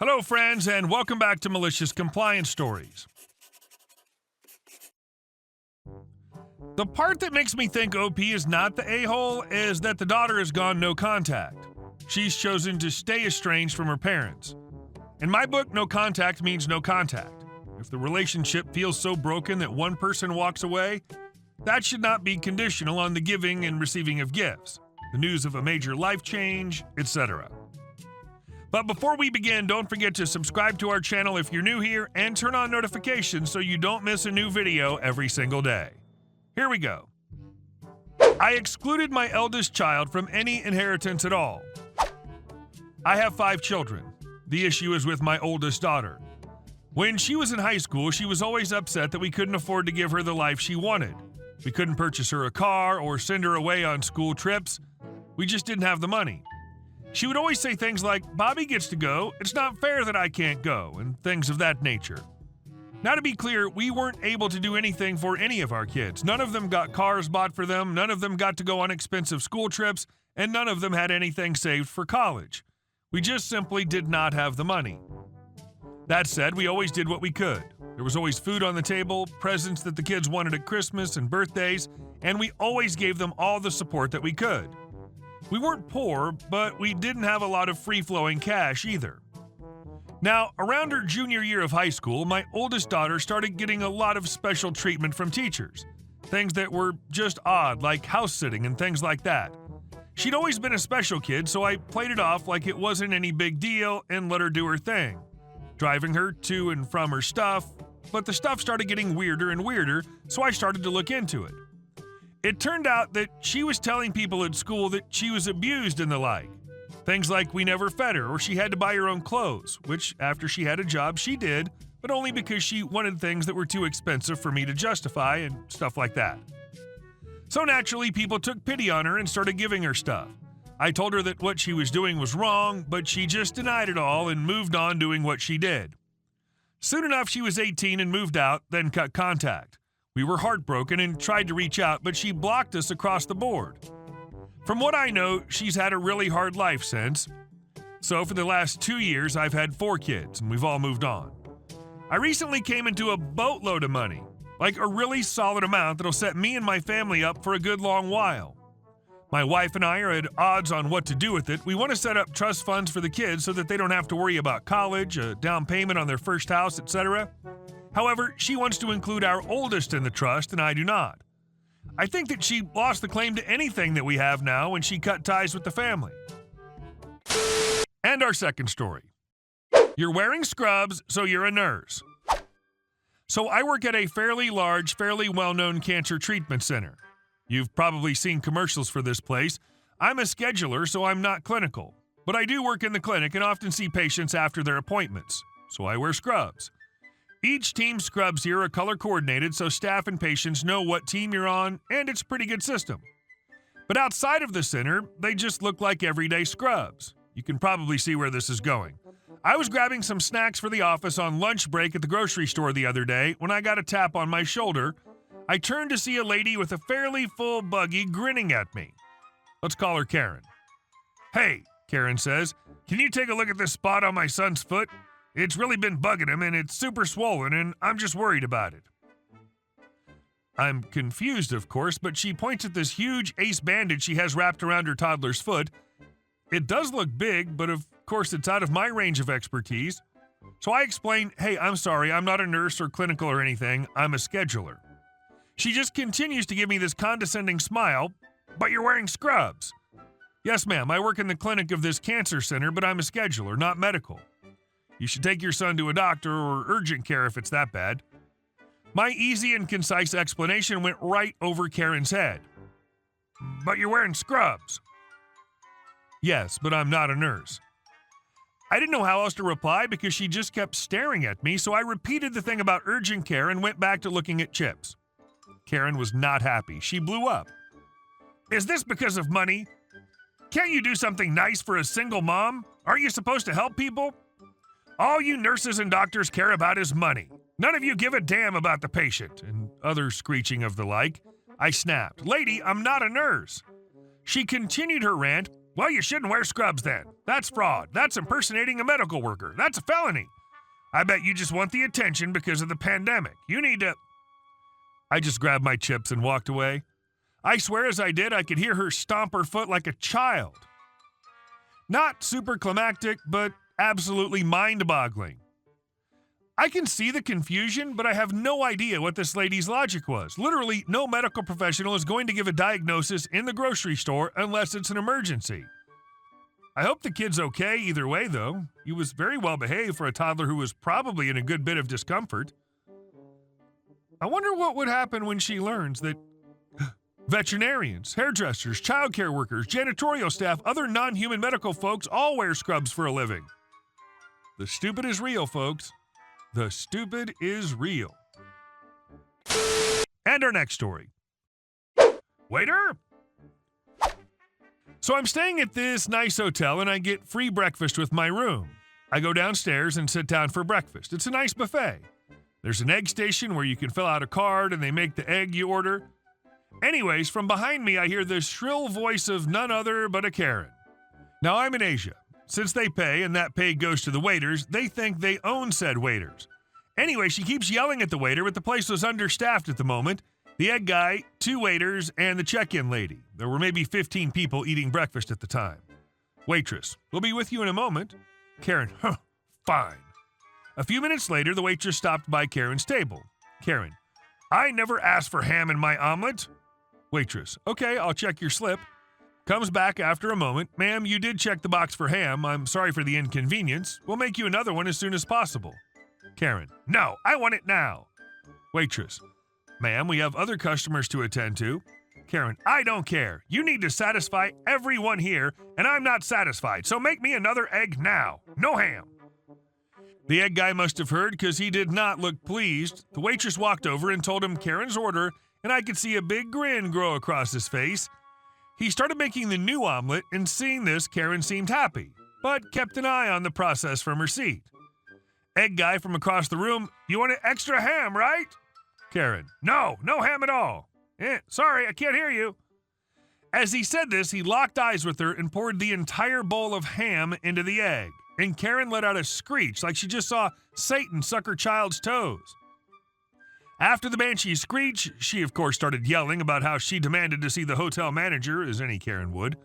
Hello, friends, and welcome back to Malicious Compliance Stories. The part that makes me think OP is not the a-hole is that the daughter has gone no contact. She's chosen to stay estranged from her parents. In my book, no contact means no contact. If the relationship feels so broken that one person walks away, that should not be conditional on the giving and receiving of gifts, the news of a major life change, etc. But before we begin, don't forget to subscribe to our channel if you're new here and turn on notifications so you don't miss a new video every single day. Here we go. I excluded my eldest child from any inheritance at all. I have 5 children. The issue is with my oldest daughter. When she was in high school, she was always upset that we couldn't afford to give her the life she wanted. We couldn't purchase her a car or send her away on school trips. We just didn't have the money. She would always say things like, "Bobby gets to go, it's not fair that I can't go," and things of that nature. Now, to be clear, we weren't able to do anything for any of our kids. None of them got cars bought for them, none of them got to go on expensive school trips, and none of them had anything saved for college. We just simply did not have the money. That said, we always did what we could. There was always food on the table, presents that the kids wanted at Christmas and birthdays, and we always gave them all the support that we could. We weren't poor, but we didn't have a lot of free-flowing cash either. Now, around her junior year of high school, my oldest daughter started getting a lot of special treatment from teachers. Things that were just odd, like house sitting and things like that. She'd always been a special kid, so I played it off like it wasn't any big deal and let her do her thing, driving her to and from her stuff, but the stuff started getting weirder and weirder, so I started to look into it. It turned out that she was telling people at school that she was abused and the like. Things like we never fed her or she had to buy her own clothes, which after she had a job she did, but only because she wanted things that were too expensive for me to justify and stuff like that. So naturally, people took pity on her and started giving her stuff. I told her that what she was doing was wrong, but she just denied it all and moved on doing what she did. Soon enough, she was 18 and moved out, then cut contact. We were heartbroken and tried to reach out, but she blocked us across the board. From what I know, she's had a really hard life since. So for the last 2 years, I've had 4 kids, and we've all moved on. I recently came into a boatload of money, like a really solid amount that'll set me and my family up for a good long while. My wife and I are at odds on what to do with it. We want to set up trust funds for the kids so that they don't have to worry about college, a down payment on their first house, etc. However, she wants to include our oldest in the trust, and I do not. I think that she lost the claim to anything that we have now when she cut ties with the family. And our second story. You're wearing scrubs, so you're a nurse. So I work at a fairly large, fairly well-known cancer treatment center. You've probably seen commercials for this place. I'm a scheduler, so I'm not clinical. But I do work in the clinic and often see patients after their appointments, so I wear scrubs. Each team's scrubs here are color-coordinated so staff and patients know what team you're on, and it's a pretty good system. But outside of the center, they just look like everyday scrubs. You can probably see where this is going. I was grabbing some snacks for the office on lunch break at the grocery store the other day when I got a tap on my shoulder. I turned to see a lady with a fairly full buggy grinning at me. Let's call her Karen. "Hey," Karen says, "can you take a look at this spot on my son's foot? It's really been bugging him and it's super swollen and I'm just worried about it." I'm confused, of course, but she points at this huge ace bandage she has wrapped around her toddler's foot. It does look big, but of course it's out of my range of expertise. So I explain, "Hey, I'm sorry, I'm not a nurse or clinical or anything, I'm a scheduler." She just continues to give me this condescending smile, "But you're wearing scrubs." "Yes, ma'am, I work in the clinic of this cancer center, but I'm a scheduler, not medical. You should take your son to a doctor or urgent care if it's that bad." My easy and concise explanation went right over Karen's head. "But you're wearing scrubs." "Yes, but I'm not a nurse." I didn't know how else to reply because she just kept staring at me, so I repeated the thing about urgent care and went back to looking at chips. Karen was not happy. She blew up. "Is this because of money? Can't you do something nice for a single mom? Aren't you supposed to help people? All you nurses and doctors care about is money. None of you give a damn about the patient," and other screeching of the like. I snapped, "Lady, I'm not a nurse." She continued her rant, Well, you shouldn't wear scrubs then. That's fraud. That's impersonating a medical worker. That's a felony. I bet you just want the attention because of the pandemic. You need to... I just grabbed my chips and walked away. I swear as I did, I could hear her stomp her foot like a child. Not super climactic, but absolutely mind-boggling. I can see the confusion, but I have no idea what this lady's logic was. Literally, no medical professional is going to give a diagnosis in the grocery store unless it's an emergency. I hope the kid's okay either way, though. He was very well behaved for a toddler who was probably in a good bit of discomfort. I wonder what would happen when she learns that veterinarians, hairdressers, childcare workers, janitorial staff, other non-human medical folks all wear scrubs for a living. The stupid is real, folks. The stupid is real. And our next story. Waiter! So I'm staying at this nice hotel and I get free breakfast with my room. I go downstairs and sit down for breakfast. It's a nice buffet. There's an egg station where you can fill out a card and they make the egg you order. Anyways, from behind me I hear the shrill voice of none other but a Karen. Now I'm in Asia. Since they pay and that pay goes to the waiters, they think they own said waiters. Anyway, she keeps yelling at the waiter, but the place was understaffed at the moment. The egg guy, 2 waiters, and the check-in lady. There were maybe 15 people eating breakfast at the time. Waitress, we'll be with you in a moment. Karen, fine. A few minutes later, the waitress stopped by Karen's table. Karen, I never asked for ham in my omelet. Waitress, okay, I'll check your slip. Comes back after a moment. Ma'am, you did check the box for ham. I'm sorry for the inconvenience. We'll make you another one as soon as possible. Karen, no, I want it now. Waitress, ma'am, we have other customers to attend to. Karen, I don't care. You need to satisfy everyone here, and I'm not satisfied, so make me another egg now. No ham. The egg guy must have heard because he did not look pleased. The waitress walked over and told him Karen's order, and I could see a big grin grow across his face. He started making the new omelet, and seeing this, Karen seemed happy, but kept an eye on the process from her seat. Egg guy from across the room, you want an extra ham, right? Karen, no ham at all. Sorry, I can't hear you. As he said this, he locked eyes with her and poured the entire bowl of ham into the egg, and Karen let out a screech like she just saw Satan suck her child's toes. After the banshee's screech, she of course started yelling about how she demanded to see the hotel manager, as any Karen would.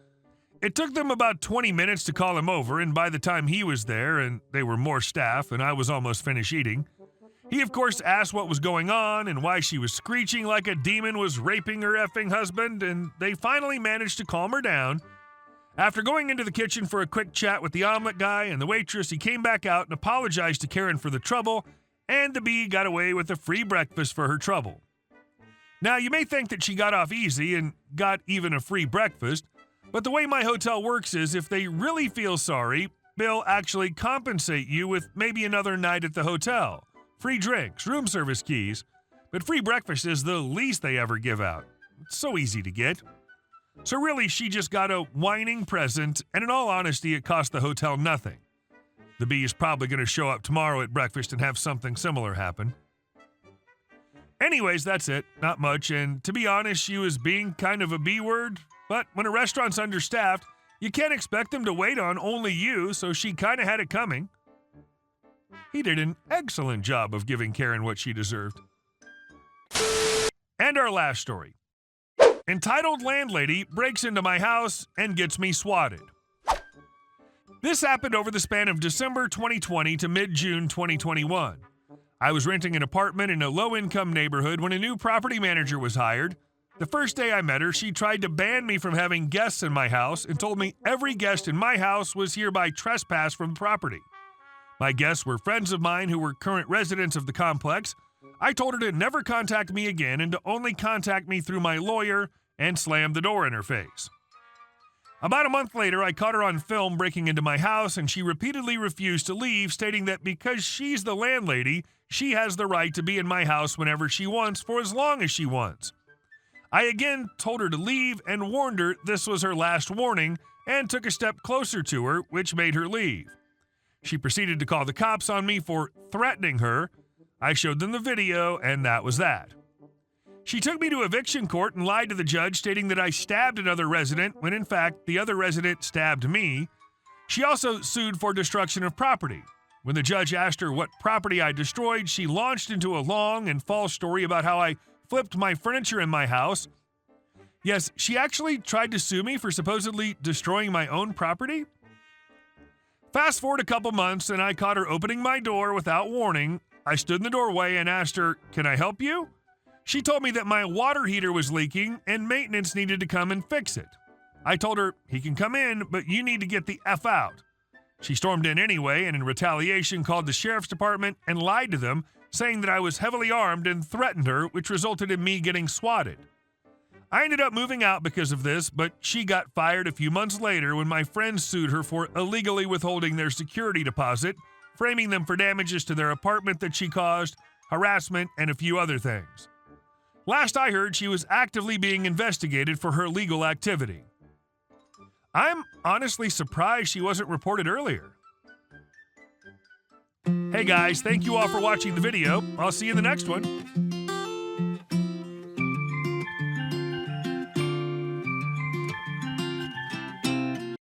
It took them about 20 minutes to call him over, and by the time he was there, and they were more staff, and I was almost finished eating, he of course asked what was going on and why she was screeching like a demon was raping her effing husband, and they finally managed to calm her down. After going into the kitchen for a quick chat with the omelet guy and the waitress, he came back out and apologized to Karen for the trouble, and the bee got away with a free breakfast for her trouble. Now, you may think that she got off easy and got even a free breakfast, but the way my hotel works is if they really feel sorry, they'll actually compensate you with maybe another night at the hotel. Free drinks, room service keys, but free breakfast is the least they ever give out. It's so easy to get. So really, she just got a whining present, and in all honesty, it cost the hotel nothing. The bee is probably going to show up tomorrow at breakfast and have something similar happen. Anyways, that's it. Not much, and to be honest, she was being kind of a B-word, but when a restaurant's understaffed, you can't expect them to wait on only you, so she kind of had it coming. He did an excellent job of giving Karen what she deserved. And our last story. Entitled landlady breaks into my house and gets me swatted. This happened over the span of December 2020 to mid-June 2021. I was renting an apartment in a low-income neighborhood when a new property manager was hired. The first day I met her, she tried to ban me from having guests in my house and told me every guest in my house was hereby trespassed from the property. My guests were friends of mine who were current residents of the complex. I told her to never contact me again and to only contact me through my lawyer, and slammed the door in her face. About a month later, I caught her on film breaking into my house, and she repeatedly refused to leave, stating that because she's the landlady, she has the right to be in my house whenever she wants for as long as she wants. I again told her to leave and warned her this was her last warning and took a step closer to her, which made her leave. She proceeded to call the cops on me for threatening her. I showed them the video, and that was that. She took me to eviction court and lied to the judge, stating that I stabbed another resident when in fact the other resident stabbed me. She also sued for destruction of property. When the judge asked her what property I destroyed, she launched into a long and false story about how I flipped my furniture in my house. Yes, she actually tried to sue me for supposedly destroying my own property. Fast forward a couple months and I caught her opening my door without warning. I stood in the doorway and asked her, "Can I help you?" She told me that my water heater was leaking and maintenance needed to come and fix it. I told her, "He can come in, but you need to get the F out." She stormed in anyway and in retaliation called the sheriff's department and lied to them, saying that I was heavily armed and threatened her, which resulted in me getting swatted. I ended up moving out because of this, but she got fired a few months later when my friends sued her for illegally withholding their security deposit, framing them for damages to their apartment that she caused, harassment, and a few other things. Last I heard, she was actively being investigated for her legal activity. I'm honestly surprised she wasn't reported earlier. Hey guys, thank you all for watching the video. I'll see you in the next one.